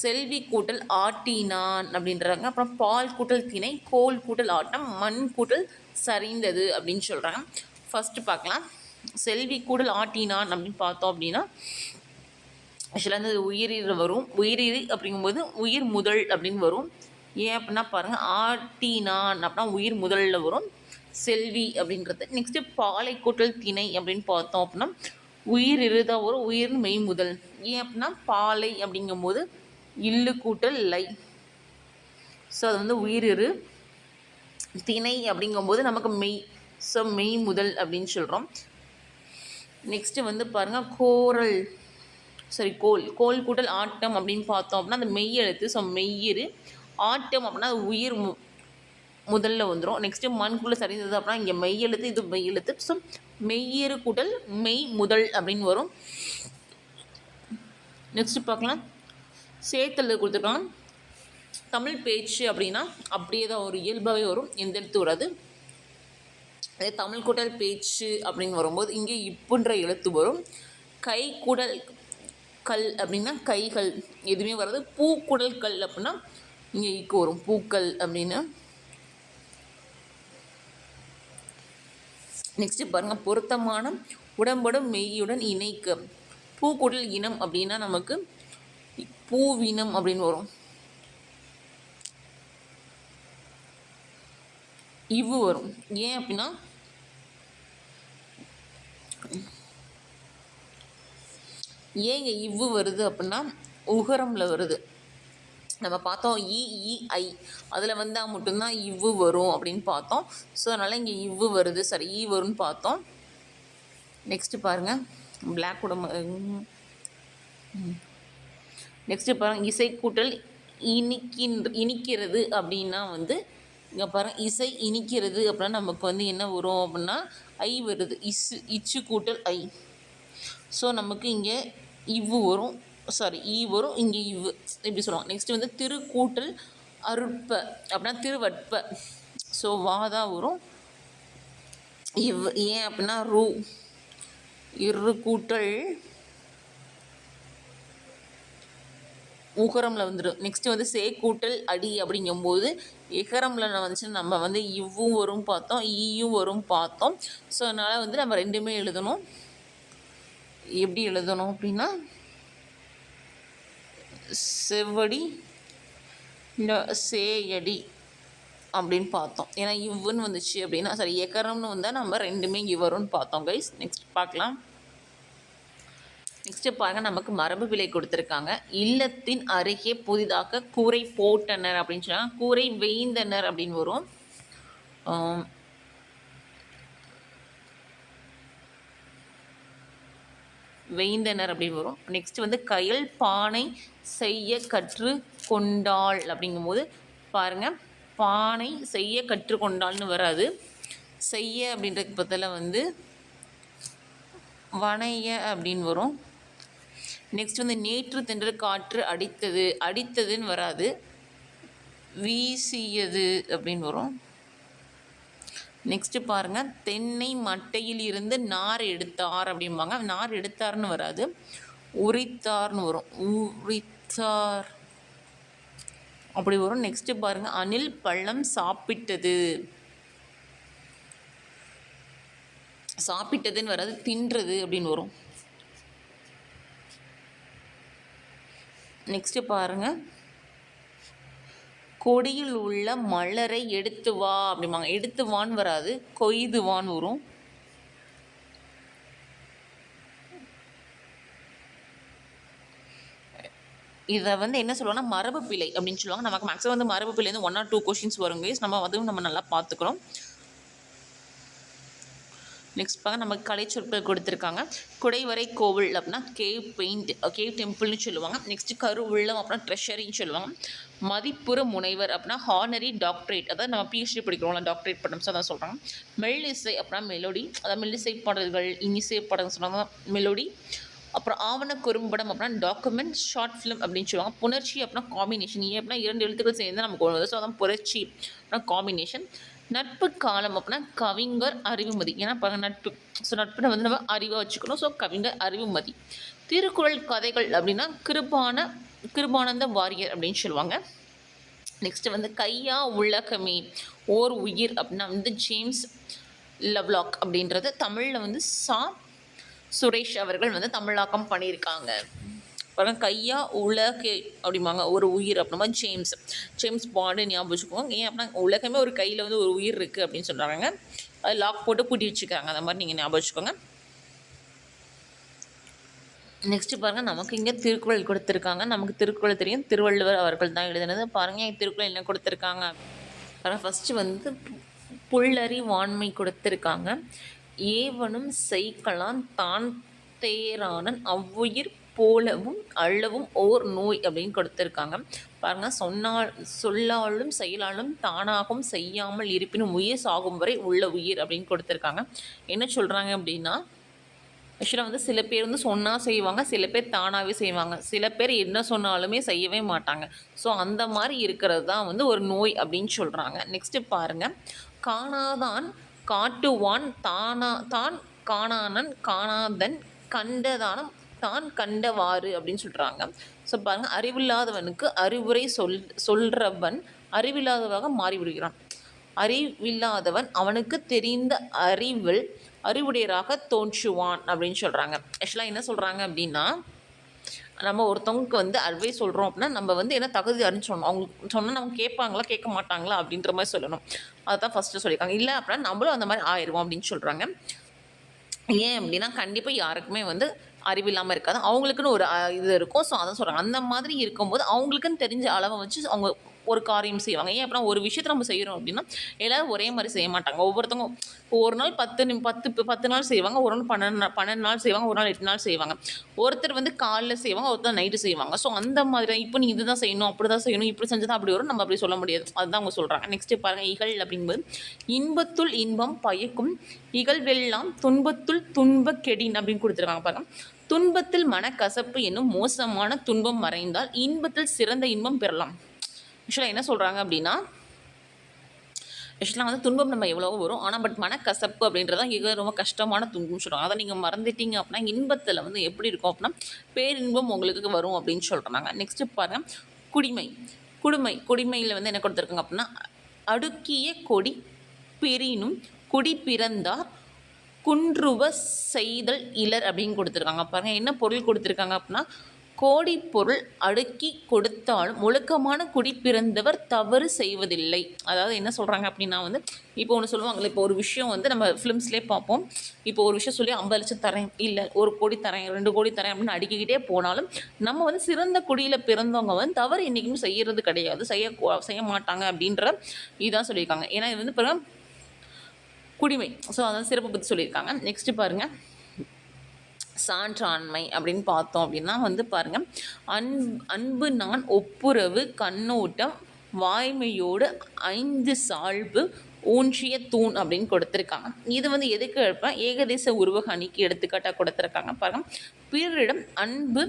செல்வி கூட்டல் ஆட்டினான் அப்படின்றாங்க. அப்புறம் பால் கூட்டல் திணை, கோல் கூட்டல் ஆட்டம், மண் கூட்டல் சரிந்தது அப்படின்னு சொல்கிறாங்க. ஃபஸ்ட்டு பார்க்கலாம். செல்வி கூட்டல் ஆட்டினான் அப்படின்னு பார்த்தோம் அப்படின்னா ஆக்சுவலாக வந்து உயிரில் வரும். உயிரிரு அப்படிங்கும்போது உயிர் முதல் அப்படின்னு வரும். ஏன் அப்படின்னா பாருங்கள் ஆட்டினான் அப்படின்னா உயிர் முதலில் வரும் செல்வி அப்படின்றது. நெக்ஸ்ட்டு பாலை கூட்டல் திணை அப்படின்னு பார்த்தோம் அப்படின்னா உயிர் இருதான் வரும், உயிர் மெய் முதல். ஏன் அப்படின்னா பாலை அப்படிங்கும்போது இல்லு கூட்டல் லை, ஸோ அது வந்து உயிர் இரு. திணை அப்படிங்கும்போது நமக்கு மெய், ஸோ மெய் முதல் அப்படின்னு சொல்கிறோம். நெக்ஸ்ட்டு வந்து பாருங்கள் கோல் கூட்டல் ஆட்டம் அப்படின்னு பார்த்தோம் அப்படின்னா அந்த மெய் எழுத்து, ஸோ மெய்யிரு. ஆட்டம் அப்படின்னா உயிர் முதல்ல வந்துடும். நெக்ஸ்ட்டு மண்குள்ளே சரிந்தது அப்படின்னா இங்கே மெய் எழுத்து, இது மெய் எழுத்து. ஸோ மெய்யிரு கூட்டல் மெய் முதல் அப்படின்னு வரும். நெக்ஸ்ட்டு பார்க்கலாம். சேர்த்தல் கொடுத்துருக்காங்க. தமிழ் பேச்சு அப்படின்னா அப்படியே தான் ஒரு இயல்பாகவே வரும், எந்த எழுத்து வராது. அதே தமிழ் கூட்டல் பேச்சு அப்படின்னு வரும்போது இங்கே இப்புன்ற எழுத்து வரும். கை கூடல் கல் அப்படின்னா கைகள் எதுவுமே வராது. பூ கூடல் கல் அப்படின்னா இங்கே இக்கு வரும், பூக்கள் அப்படின்னு. நெக்ஸ்ட்டு பாருங்கள் பொருத்தமான உடம்படும் மெய்யுடன் இணைக்க. பூக்குடல் இனம் அப்படின்னா நமக்கு பூவினம் அப்படின்னு வரும். இவ்வு வரும். ஏன் அப்படின்னா ஏங்க இவ்வு வருது அப்படின்னா உகரமில் வருது. நம்ம பார்த்தோம் இ அதில் வந்தால் மட்டும்தான் இவ்வு வரும் அப்படின்னு பார்த்தோம். ஸோ அதனால் இங்கே இவ்வு வருது, சரி ஈ வரும்னு பார்த்தோம். நெக்ஸ்ட்டு பாருங்கள் பிளாக் உடம்பு. நெக்ஸ்ட்டு பாருங்கள் இசை கூட்டல் இனிக்கிறது அப்படின்னா வந்து இங்கே பாருங்கள் இசை இனிக்கிறது அப்படின்னா நமக்கு வந்து என்ன வரும் அப்படின்னா ஐ வருது. இச்சு கூட்டல் ஐ, ஸோ நமக்கு இங்கே இவ்வு வரும், சாரி ஈ வரும், இங்கே இவ்வு இப்படி சொல்லுவாங்க. நெக்ஸ்ட்டு வந்து திருக்கூட்டல் அருட்ப அப்படின்னா திருவட்ப, ஸோ வாதான் வரும். இவ் ஏன் அப்படின்னா ரூ இரு கூட்டல் உகரமில் வந்துடும். நெக்ஸ்ட்டு வந்து சே கூட்டல் அடி அப்படிங்கும்போது எகரமில் வந்துச்சுன்னா நம்ம வந்து இவ்வும் வரும் பார்த்தோம், ஈயும் வரும் பார்த்தோம். ஸோ அதனால் வந்து நம்ம ரெண்டுமே எழுதணும். எப்படி எழுதணும் அப்படின்னா செவ்வடி இந்த சேயடி அப்படின்னு பார்த்தோம். ஏன்னா இவ்வுன்னு வந்துச்சு அப்படின்னா சரி எகரம்னு வந்தால் நம்ம ரெண்டுமே வரும்னு பார்த்தோம் கைஸ். நெக்ஸ்ட் பார்க்கலாம். நெக்ஸ்ட்டு பாருங்கள், நமக்கு மரபு விலை கொடுத்துருக்காங்க. இல்லத்தின் அருகே புதிதாக கூரை போட்டனர் அப்படின்னு சொன்னால் கூரை வேய்ந்தனர் அப்படின்னு வரும். வேய்ந்தனர் அப்படின்னு வரும். நெக்ஸ்ட் வந்து கயல் பானை செய்ய கற்று கொண்டாள் அப்படிங்கும்போது பாருங்கள், பானை செய்ய கற்றுக்கொண்டாள்னு வராது, செய்ய அப்படின்றதுக்கு பதிலாக வந்து வனைய அப்படின்னு வரும். நெக்ஸ்ட் வந்து நேற்று தென்றல் காற்று அடித்தது, அடித்ததுன்னு வராது, வீசியது அப்படின்னு வரும். நெக்ஸ்ட்டு பாருங்கள், தென்னை மட்டையில் இருந்து நார் எடுத்தார் அப்படிம்பாங்க, நார் எடுத்தார்னு வராது, உரித்தார்னு வரும், உரித்தார் அப்படி வரும். நெக்ஸ்ட்டு பாருங்கள், அணில் பழம் சாப்பிட்டது, சாப்பிட்டதுன்னு வராது, தின்றது அப்படின்னு வரும். நெக்ஸ்ட்டு பாருங்கள், கொடியில் உள்ள மலரை எடுத்து வா அப்படிம்பாங்க, எடுத்து வான்னு வராது, கொய்து வான்னு வரும். இதை வந்து என்ன சொல்லுவாங்கன்னா மரபு பிழை அப்படின்னு சொல்லுவாங்க. நமக்கு மேக்ஸிமம் வந்து மரபு பிழைந்து 1 or 2 கொஷின்ஸ் வரும் கைஸ். நம்ம அதுவும் நம்ம நல்லா பார்த்துக்கிறோம். நெக்ஸ்ட் பார்க்க நமக்கு கலை சொற்கள் கொடுத்துருக்காங்க. குடைவரை கோவில் அப்படின்னா கேவ் பெயிண்ட், கேவ் டெம்பிள்னு சொல்லுவாங்க. நெக்ஸ்ட்டு கருவுள்ளம் அப்படின்னா ட்ரெஷரின்னு சொல்லுவாங்க. மதிப்புற முனைவர் அப்படின்னா ஹானரி டாக்டரேட், அதாவது நம்ம பிஹெச்டி படிக்கிறோம்ல டாக்டரேட் பட்டம், அதான் சொல்கிறாங்க. மெல்லிசை அப்படின்னா மெலோடி, அதாவது மெல்லிசை பாடல்கள் இனிசை பாடல்கள் சொன்னாங்க மெலோடி. அப்புறம் ஆவண குறும்படம் அப்படின்னா டாக்குமெண்ட், ஷார்ட் ஃபிலிம் அப்படின்னு சொல்லுவாங்க. புணர்ச்சி அப்படின்னா காம்பினேஷன், ஏன் அப்படின்னா 2 எழுத்துக்கள் சேர்ந்து நமக்கு வருது, ஸோ அதான் புரட்சி அப்படின்னா காம்பினேஷன். நட்பு காலம் அப்படின்னா கவிஞர் அறிவுமதி, ஏன்னா இப்போ நட்பு, ஸோ நட்புனை வந்து நம்ம அறிவாக வச்சுக்கணும், ஸோ கவிஞர் அறிவுமதி. திருக்குறள் கதைகள் அப்படின்னா கிருபானந்த வாரியர் அப்படின்னு சொல்லுவாங்க. நெக்ஸ்ட்டு வந்து கையா உலகமே ஓர் உயிர் அப்படின்னா வந்து ஜேம்ஸ் லவ்லாக் அப்படின்றது. தமிழில் வந்து சுரேஷ் அவர்கள் வந்து தமிழாக்கம் பண்ணியிருக்காங்க. பாருங்க, கையா உலகே அப்படிம்பாங்க, ஒரு உயிர் அப்படின்னா ஜேம்ஸ் பாண்டு ஞாபகம் வச்சுக்கோங்க. ஏன் அப்படின்னா உலகமே ஒரு கையில் வந்து ஒரு உயிர் இருக்குது அப்படின்னு சொல்கிறாங்க, அது லாக் போட்டு பூட்டி வச்சுக்கிறாங்க, அந்த மாதிரி நீங்கள் ஞாபகம் வச்சுக்கோங்க. நெக்ஸ்ட்டு பாருங்கள், நமக்கு இங்கே திருக்குறள் கொடுத்துருக்காங்க. நமக்கு திருக்குறள் தெரியும், திருவள்ளுவர் அவர்கள் தான் எழுதுனது. பாருங்கள் திருக்குறள் என்ன கொடுத்துருக்காங்க பாருங்கள். ஃபஸ்ட்டு வந்து புல்லறி வான்மை கொடுத்துருக்காங்க. ஏவனும் செய்கலான் தான் தேரானன் அவ்வுயிர் போலவும் அள்ளவும் ஓர் நோய் அப்படின்னு கொடுத்துருக்காங்க. பாருங்கள், சொல்லாலும் செயலாலும் தானாகவும் செய்யாமல் இருப்பினும் உயிர் சாகும் வரை உள்ள உயிர் அப்படின்னு கொடுத்துருக்காங்க. என்ன சொல்கிறாங்க அப்படின்னா, ஆக்சுவலாக வந்து சில பேர் வந்து சொன்னால் செய்வாங்க, சில பேர் தானாகவே செய்வாங்க, சில பேர் என்ன சொன்னாலுமே செய்யவே மாட்டாங்க. ஸோ அந்த மாதிரி இருக்கிறது தான் வந்து ஒரு நோய் அப்படின்னு சொல்கிறாங்க. நெக்ஸ்ட்டு பாருங்கள், காணாதான் காட்டுவான் தான் காணானன் காணாதன் கண்டதானம் தான் கண்டவாறு அப்படின்னு சொல்கிறாங்க. ஸோ பாருங்கள், அறிவில்லாதவனுக்கு அறிவுரை சொல்கிறவன் அறிவில்லாதவாக மாறிவிடுகிறான். அறிவில்லாதவன் அவனுக்கு தெரிந்த அறிவுடையராக தோன்றுவான் அப்படின்னு சொல்கிறாங்க. ஆக்சுவலாக என்ன சொல்கிறாங்க அப்படின்னா, நம்ம ஒருத்தவங்களுக்கு வந்து அட்வைஸ் சொல்கிறோம் அப்படின்னா நம்ம வந்து என்ன தகுதி அறிஞ்சு சொல்லணும். அவங்க சொன்னால் நம்ம கேட்பாங்களா கேட்க மாட்டாங்களா அப்படின்ற மாதிரி சொல்லணும். அதுதான் ஃபஸ்ட்டு சொல்லியிருக்காங்க. இல்லை அப்படின்னா நம்மளும் அந்த மாதிரி ஆயிடுவோம் அப்படின்னு சொல்கிறாங்க. ஏன் அப்படின்னா கண்டிப்பாக யாருக்குமே வந்து அறிவில்லாமல் இருக்காது, அவங்களுக்குன்னு ஒரு இது இருக்கும். ஸோ அதை சொல்கிறாங்க. அந்த மாதிரி இருக்கும்போது அவங்களுக்குன்னு தெரிஞ்ச அளவை வச்சு அவங்க ஒரு காரியம் செய்வாங்க. ஏன் அப்படின்னா ஒரு விஷயத்தை நம்ம செய்கிறோம் அப்படின்னா எல்லோரும் ஒரே மாதிரி செய்ய மாட்டாங்க. ஒவ்வொருத்தவங்க ஒரு நாள் 10 நாள் செய்வாங்க, ஒரு நாள் 12 நாள் செய்வாங்க, ஒரு நாள் 8 நாள் செய்வாங்க. ஒருத்தர் வந்து காலைல செய்வாங்க, ஒருத்தர் நைட்டு செய்வாங்க. ஸோ அந்த மாதிரி இப்போ நீ இதுதான் செய்யணும், அப்படி தான் செய்யணும், இப்படி செஞ்சு தான் அப்படி வரும், நம்ம அப்படி சொல்ல முடியாது. அதுதான் அவங்க சொல்கிறாங்க. நெக்ஸ்ட்டு பாருங்கள், இகழ் அப்படிங்கும்போது இன்பத்துள் இன்பம் பயக்கும் இகழ்வெல்லாம் துன்பத்துள் துன்ப கெடின் அப்படின்னு கொடுத்துருக்காங்க. பாருங்கள், துன்பத்தில் மனக்கசப்பு என்னும் மோசமான துன்பம் மறைந்தால் இன்பத்தில் சிறந்த இன்பம் பெறலாம். ஆக்சுவலாக என்ன சொல்கிறாங்க அப்படின்னா, ஆக்சுவலாக வந்து துன்பம் நம்ம எவ்வளவோ வரும், ஆனால் மனக்கசப்பு அப்படின்றதான் இங்கே ரொம்ப கஷ்டமான துன்பம்னு சொல்கிறாங்க. அதை நீங்கள் மறந்துட்டீங்க அப்படின்னா இன்பத்தில் வந்து எப்படி இருக்கும் அப்படின்னா பேரின்பம் உங்களுக்கு வரும் அப்படின்னு சொல்கிறாங்க. நெக்ஸ்ட்டு பாருங்கள் குடிமை. குடிமையில் வந்து என்ன கொடுத்துருக்காங்க அப்படின்னா அடுக்கிய கொடி பெரினும் குடி பிறந்தார் குன்றுவ செய்தல் இலர் அப்படின்னு கொடுத்துருக்காங்க. பாருங்கள் என்ன பொருள் கொடுத்துருக்காங்க அப்படின்னா கோடி பொருள் அடுக்கி கொடுத்தாலும் ஒழுக்கமான குடி பிறந்தவர் தவறு செய்வதில்லை. அதாவது என்ன சொல்கிறாங்க அப்படின்னா வந்து இப்போ ஒன்று சொல்லுவாங்கள்ல, இப்போ ஒரு விஷயம் வந்து நம்ம ஃபிலிம்ஸ்லேயே பார்ப்போம். இப்போ ஒரு விஷயம் சொல்லி 50 லட்சம் தரேன், இல்லை 1 கோடி தரேன், 2 கோடி தரேன் அப்படின்னு அடுக்கிக்கிட்டே போனாலும் நம்ம வந்து சிறந்த குடியில் பிறந்தவங்க வந்து தவறு என்றைக்கும் செய்கிறது கிடையாது, செய்ய மாட்டாங்க அப்படின்ற இதுதான் சொல்லியிருக்காங்க. ஏன்னா இது வந்து பிறகு குடிமை, ஸோ அதான் சிறப்பு பற்றி சொல்லியிருக்காங்க. நெக்ஸ்ட்டு பாருங்கள் சான்றாண்மை அப்படின்னு பார்த்தோம் அப்படின்னா வந்து பாருங்கள் அன்பு நான் ஒப்புரவு கண்ணோட்டம் வாய்மையோடு 5 சால்பு ஊன்றிய தூண் அப்படின்னு கொடுத்துருக்காங்க. இது வந்து எதுக்கு எடுப்பேன் ஏகதேச உருவக அணிக்கு எடுத்துக்காட்டாக கொடுத்துருக்காங்க. பாருங்கள் பிறரிடம் அன்பு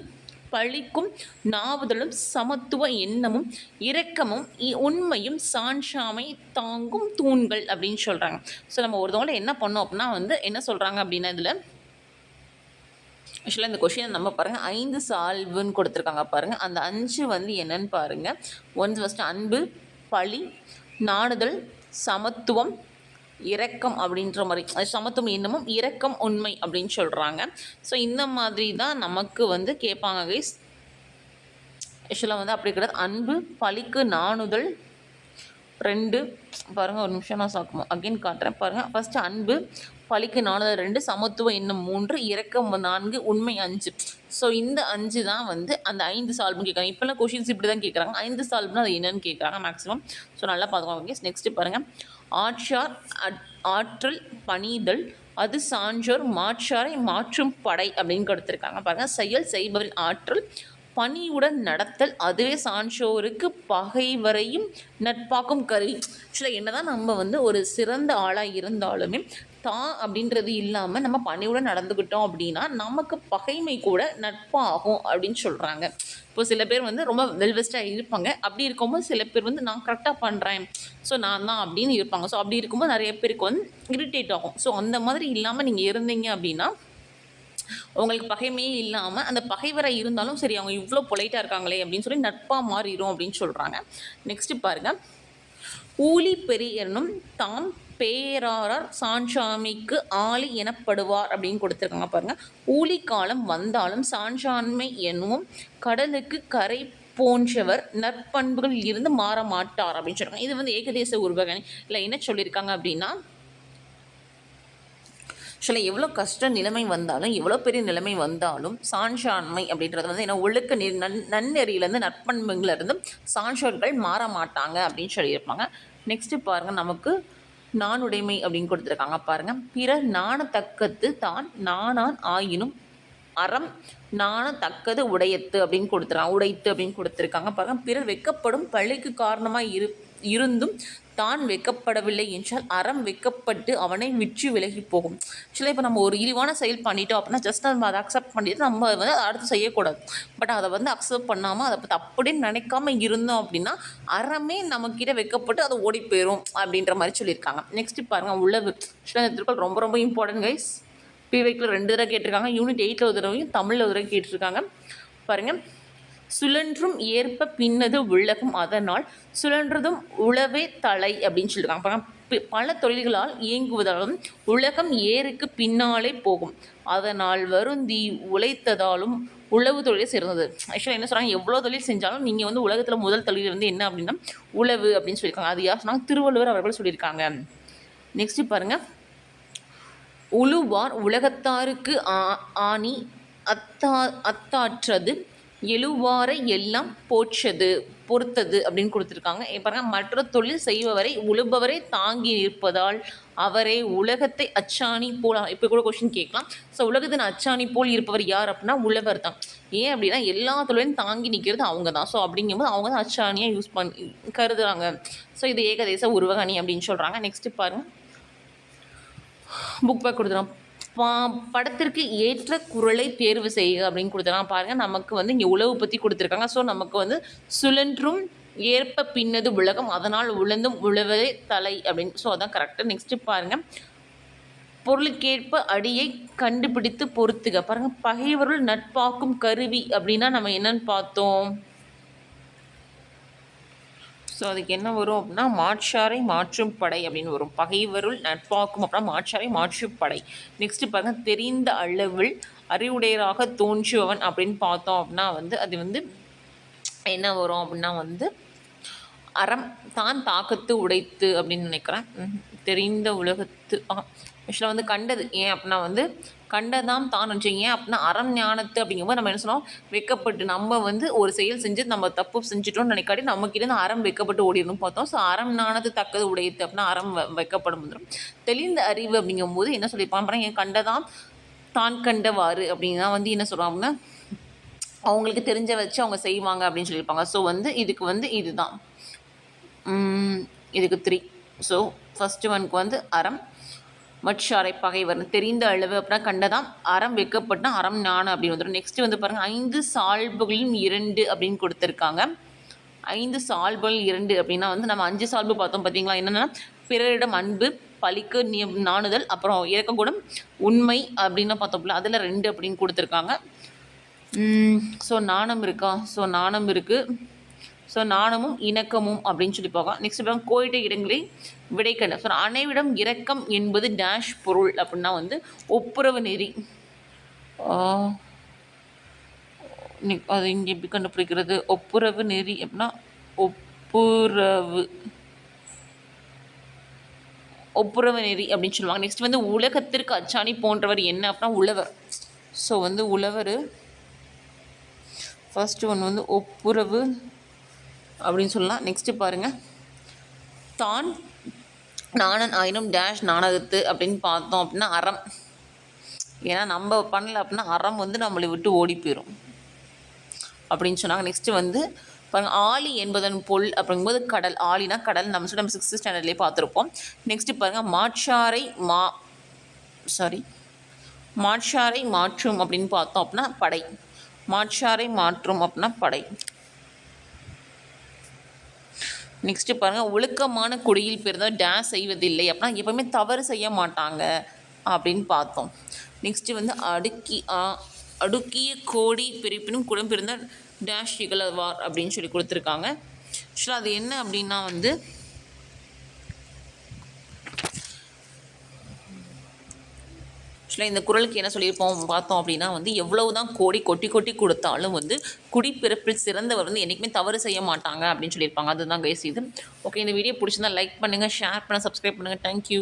பழிக்கும் நாவுதலும் சமத்துவ எண்ணமும் இரக்கமும் உண்மையும் சான்றாமை தாங்கும் தூண்கள் அப்படின்னு சொல்கிறாங்க. ஸோ நம்ம ஒருத்தவங்களை என்ன பண்ணோம் அப்படின்னா வந்து என்ன சொல்கிறாங்க அப்படின்னா இதில் ஆக்சுவலாக இந்த கொஷின் நம்ம பாருங்கள் 5 சால்வுன்னு கொடுத்துருக்காங்க. பாருங்கள் அந்த 5 வந்து என்னன்னு பாருங்கள். ஃபஸ்ட்டு அன்பு பழி நாணுதல் சமத்துவம் இரக்கம் அப்படின்ற மாதிரி, சமத்துவம் இன்னமும் இரக்கம் உண்மை அப்படின்னு சொல்கிறாங்க. ஸோ இந்த மாதிரி தான் நமக்கு வந்து கேட்பாங்க கைஸ். ஆக்சுவலாக வந்து அப்படி கிடையாது. அன்பு பழிக்கு நாணுதல் 2 பாருங்கள், ஒரு நிமிஷம் நான் அகைன் காட்டுறேன் பாருங்கள். ஃபஸ்ட்டு அன்பு பழிக்கு நாணுதல் 2 சமத்துவம் இன்னும் 3 இரக்கம் 4 உண்மை 5. ஸோ இந்த 5 தான் வந்து அந்த 5 சால்வ்னு கேட்குறாங்க. இப்போல்லாம் கொஷின்ஸ் இப்படி தான் கேட்குறாங்க. 5 சால்வ்னா அது என்னன்னு கேட்குறாங்க மேக்ஸிமம். ஸோ நல்லா பார்த்துக்கோங்க. நெக்ஸ்ட்டு பாருங்கள் ஆற்றார் ஆற்றல் பணிதல் அது சான்றோர் மாற்றாரை மாற்றும் படை அப்படின்னு கொடுத்துருக்காங்க. பாருங்கள் செயல் செய்பவரின் ஆற்றல் பணியுடன் நடத்தல் அதுவே சான்றோருக்கு பகைவரையும் நட்பாக்கும் கருவி. ஆக்சுவலாக என்ன தான் நம்ம வந்து ஒரு சிறந்த ஆளாக இருந்தாலுமே தான் அப்படின்றது இல்லாமல் நம்ம பணியுடன் நடந்துக்கிட்டோம் அப்படின்னா நமக்கு பகைமை கூட நட்பாகும் அப்படின்னு சொல்கிறாங்க. இப்போ சில பேர் வந்து ரொம்ப வெல்வெஸ்டாக இருப்பாங்க. அப்படி இருக்கும்போது சில பேர் வந்து நான் கரெக்டாக பண்ணுறேன், ஸோ நான் தான் அப்படின்னு இருப்பாங்க. ஸோ அப்படி இருக்கும்போது நிறைய பேருக்கு வந்து இரிட்டேட் ஆகும். ஸோ அந்த மாதிரி இல்லாமல் நீங்கள் இருந்தீங்க அப்படின்னா உங்களுக்கு பகைமையே இல்லாமல் அந்த பகைவராக இருந்தாலும் சரி அவங்க இவ்வளோ பொலைட்டாக இருக்காங்களே அப்படின்னு சொல்லி நட்பாக மாறிடும் அப்படின்னு சொல்கிறாங்க. நெக்ஸ்ட்டு பாருங்கள் ஊழி பெரியனும் தாம் பேரார் சான்றாண்மைக்கு ஆளி எனப்படுவார் அப்படின்னு கொடுத்துருக்காங்க. பாருங்கள் ஊழி காலம் வந்தாலும் சான்றாண்மை என்னும் கடலுக்கு கரை போன்றவர் நற்பண்புகள் இருந்து மாற மாட்டார் அப்படின்னு சொல்கிறாங்க. இது வந்து ஏகதேச உருவகணி இல்லை என்ன சொல்லியிருக்காங்க அப்படின்னா ஆக்சுவலாக எவ்வளோ கஷ்ட நிலைமை வந்தாலும் எவ்வளோ பெரிய நிலைமை வந்தாலும் சான்றாண்மை அப்படின்றது வந்து ஏன்னா ஒழுக்க நன்னெறியிலேருந்து நற்பண்புகளிலிருந்து சான்றோர்கள் மாற மாட்டாங்க அப்படின்னு சொல்லியிருப்பாங்க. நெக்ஸ்ட்டு பாருங்கள் நமக்கு நானுடைமை அப்படின்னு கொடுத்துருக்காங்க. பாருங்கள் பிறர் நாணத்தக்கத்து தான் நானான் ஆயினும் அறம் நாணத்தக்கது உடையத்து அப்படின்னு கொடுத்துருக்காங்க. பாருங்கள் பிறர் வெக்கப்படும் பழிக்கு காரணமாக இருந்தும் தான் வெக்கப்படவில்லை என்றால் அறம் வெக்கப்பட்டு அவனை விற்று விலகி போகும். ஆக்சுவலாக இப்போ நம்ம ஒரு இழிவான செயல் பண்ணிட்டோம் அப்படின்னா ஜஸ்ட் நம்ம அதை அக்செப்ட் பண்ணிட்டு நம்ம வந்து அடுத்து செய்யக்கூடாது. பட் அதை வந்து அக்செப்ட் பண்ணாமல் அதை பற்றி அப்படியே நினைக்காம இருந்தோம் அப்படின்னா அறமே நம்மக்கிட்ட வெக்கப்பட்டு அதை ஓடி போயிடும் அப்படின்ற மாதிரி சொல்லியிருக்காங்க. நெக்ஸ்ட்டு பாருங்கள் உளவு. ஆக்சுவலாக இந்த திருக்குறள் ரொம்ப ரொம்ப இம்பார்ட்டன்ட் கைஸ். பிவைக்கில் 2 தடவை கேட்டிருக்காங்க, யூனிட் 8 ஒரு தடவையும் தமிழில் ஒரு தடவை கேட்டிருக்காங்க. பாருங்கள் சுழன்றும் ஏற்ப பின்னது உலகம் அதனால் சுழன்றதும் உழவே தலை அப்படின்னு சொல்லியிருக்காங்க. பல தொழில்களால் இயங்குவதாலும் உலகம் ஏருக்கு பின்னாலே போகும் அதனால் வருந்தி உழைத்ததாலும் உழவு தொழிலை சிறந்தது. ஆக்சுவலாக என்ன சொல்கிறாங்க எவ்வளோ தொழில் செஞ்சாலும் நீங்கள் வந்து உலகத்தில் முதல் தொழில் வந்து என்ன அப்படின்னா உழவு அப்படின்னு சொல்லியிருக்காங்க. அது யார் சொன்னாங்க? திருவள்ளுவர் அவர்கள் சொல்லியிருக்காங்க. நெக்ஸ்ட்டு பாருங்கள் உழுவார் உலகத்தாருக்கு ஆணி அத்தாற்றது எழுவாரை எல்லாம் பொறுத்தது அப்படின்னு கொடுத்துருக்காங்க. பாருங்க மற்ற தொழில் செய்பவரை உழுபவரை தாங்கி நிற்பதால் அவரே உலகத்தை அச்சாணி போல் இப்போ கூட கொஸ்டின் கேட்கலாம். ஸோ உலகத்தின் அச்சாணி போல் இருப்பவர் யார் அப்படின்னா உழவர் தான். ஏன் அப்படின்னா எல்லா தொழிலையும் தாங்கி நிற்கிறது அவங்க தான். ஸோ அப்படிங்கும்போது அவங்க தான் அச்சாணியாக யூஸ் பண்ணி கருதுறாங்க. ஸோ இது ஏகதேச உருவகணி அப்படின்னு சொல்கிறாங்க. நெக்ஸ்ட்டு பாருங்கள் புக் பேக் கொடுத்துறோம். படத்திற்கு ஏற்ற குரலை தேர்வு செய்க அப்படின்னு கொடுத்துருக்காங்க. பாருங்கள் நமக்கு வந்து இங்கே உழவு பற்றி கொடுத்துருக்காங்க. ஸோ நமக்கு வந்து சுழன்றும் ஏற்ப பின்னது உலகம் அதனால் உழந்தும் உழவதே தலை அப்படின்னு. ஸோ அதான் கரெக்டு. நெக்ஸ்ட்டு பாருங்கள், பொருளுக்கேற்ப அடியை கண்டுபிடித்து பொறுத்துக. பாருங்கள், பகைவருள் நட்பாக்கும் கருவி அப்படின்னா நம்ம என்னன்னு பார்த்தோம். ஸோ அதுக்கு என்ன வரும் அப்படின்னா மாற்றாரை மாற்றும் படை அப்படின்னு வரும். பகைவருள் நட்பாக்கும் அப்படின்னா மாற்றாரை மாற்றும் படை. நெக்ஸ்ட்டு பாருங்கள், தெரிந்த அளவில் அறிவுடையராக தோன்றுவன் அப்படின்னு பார்த்தோம் அப்படின்னா அது என்ன வரும் அப்படின்னா அறம் தான் தாக்கத்து உடைத்து அப்படின்னு நினைக்கிறேன். தெரிந்த உலகத்து ஆக்சுவலாக கண்டது. ஏன் அப்படின்னா கண்டதாம் தான் நினச்சோம். ஏன் அப்படின்னா அறம் ஞானத்து அப்படிங்கும்போது நம்ம என்ன சொன்னோம், வெக்கப்பட்டு நம்ம ஒரு செயல் செஞ்சு நம்ம தப்பு செஞ்சுட்டோம்னு நினைக்காட்டி நம்மக்கிட்ட அறம் வெக்கப்பட்டு ஓடிடணும் பார்த்தோம். ஸோ அறம் ஞானத்து தக்கது உடையத்து அப்படின்னா அறம் வைக்கப்படும் வந்துடும். தெளிந்த அறிவு அப்படிங்கும்போது என்ன சொல்லியிருப்பாங்க, ஏன் கண்டதாம் தான் கண்டவாறு அப்படின்னா என்ன சொல்கிறாங்கன்னா அவங்களுக்கு தெரிஞ்ச வச்சு அவங்க செய்வாங்க அப்படின்னு சொல்லியிருப்பாங்க. ஸோ இதுக்கு இதுதான் இதுக்கு 3. ஸோ ஃபஸ்ட்டு ஒனுக்கு அறம் மற்றாரை பகைவர் தெரிந்த அளவு அப்படின்னா கண்டதாம் அறம் வைக்கப்பட்டா அறம் ஞானம் அப்படின்னு வந்துடும். நெக்ஸ்ட்டு பாருங்கள், 5 சால்புகளிலும் 2 அப்படின்னு கொடுத்துருக்காங்க. 5 சால்புகள் 2 அப்படின்னா நம்ம 5 சால்பு பார்த்தோம் பார்த்தீங்களா. என்னென்னா பிறரிடம் அன்பு, பழிக்கு நாணுதல், அப்புறம் இரக்ககுணம், உண்மை அப்படின்னு பார்த்தோம்ல அதில் 2 அப்படின்னு கொடுத்துருக்காங்க. ஸோ நாணம் இருக்கா, ஸோ நாணம் இருக்குது. ஸோ நாணமும் இணக்கமும் அப்படின்னு சொல்லி பார்க்கலாம். நெக்ஸ்ட் பாருங்க, கோயிட்ட இடங்களில் விடைக்கண்ட. ஸோ அனைவிடம் இரக்கம் என்பது டேஷ் பொருள் அப்படின்னா ஒப்புரவு நெறி. அது இங்கே எப்படி கண்டுபிடிக்கிறது, ஒப்புரவு நெறி அப்படின்னா ஒப்புரவு நெறி அப்படின்னு சொல்லுவாங்க. நெக்ஸ்ட் உலகத்திற்கு அச்சாணி போன்றவர் என்ன அப்படின்னா உழவர். ஸோ உழவர் ஃபர்ஸ்ட் ஒன் ஒப்புரவு அப்படின்னு சொல்லலாம். நெக்ஸ்ட்டு பாருங்கள், தான் நாணன் ஆயினும் டேஷ் நாணகத்து அப்படின்னு பார்த்தோம் அப்படின்னா அறம். ஏன்னா நம்ம பண்ணல அப்படின்னா அறம் நம்மளை விட்டு ஓடி போயிடும் அப்படின்னு சொன்னாங்க. நெக்ஸ்ட்டு பாருங்கள், ஆழி என்பதன் பொருள் அப்படிங்கும்போது கடல். ஆழினா கடல். நம்ம 6th ஸ்டாண்டர்ட்லேயே பார்த்துருப்போம். நெக்ஸ்ட்டு பாருங்கள், மாற்றாரை மாற்றும் அப்படின்னு பார்த்தோம் அப்படின்னா படை. மாற்றாரை மாற்றும் அப்படின்னா படை. நெக்ஸ்ட்டு பாருங்கள், ஒழுக்கமான குடியில் பிறந்தால் டேஷ் செய்வதில்லை அப்படின்னா எப்போவுமே தவறு செய்ய மாட்டாங்க அப்படின்னு பார்த்தோம். நெக்ஸ்ட்டு அடுக்கிய கோடி பிரிப்பினும் குடம் பிறந்தால் டேஷ் இகழவார் அப்படின்னு சொல்லி கொடுத்துருக்காங்க. ஆக்சுவலாக அது என்ன அப்படின்னா ஆக்சுவலாக இந்த குறளுக்கு என்ன சொல்லியிருப்போம் பார்த்தோம் அப்படின்னா எவ்வளவு தான் கோடி கொட்டி கொட்டி கொடுத்தாலும் குடிப்பிறப்பில் சிறந்தவர் என்றைக்குமே தவறு செய்ய மாட்டாங்க அப்படின்னு சொல்லியிருப்பாங்க. அதுதான் கைஸ் இது. ஓகே, இந்த வீடியோ பிடிச்சிருந்தா லைக் பண்ணுங்கள், ஷேர் பண்ணுங்கள், சப்ஸ்கிரைப் பண்ணுங்கள். தேங்க்யூ.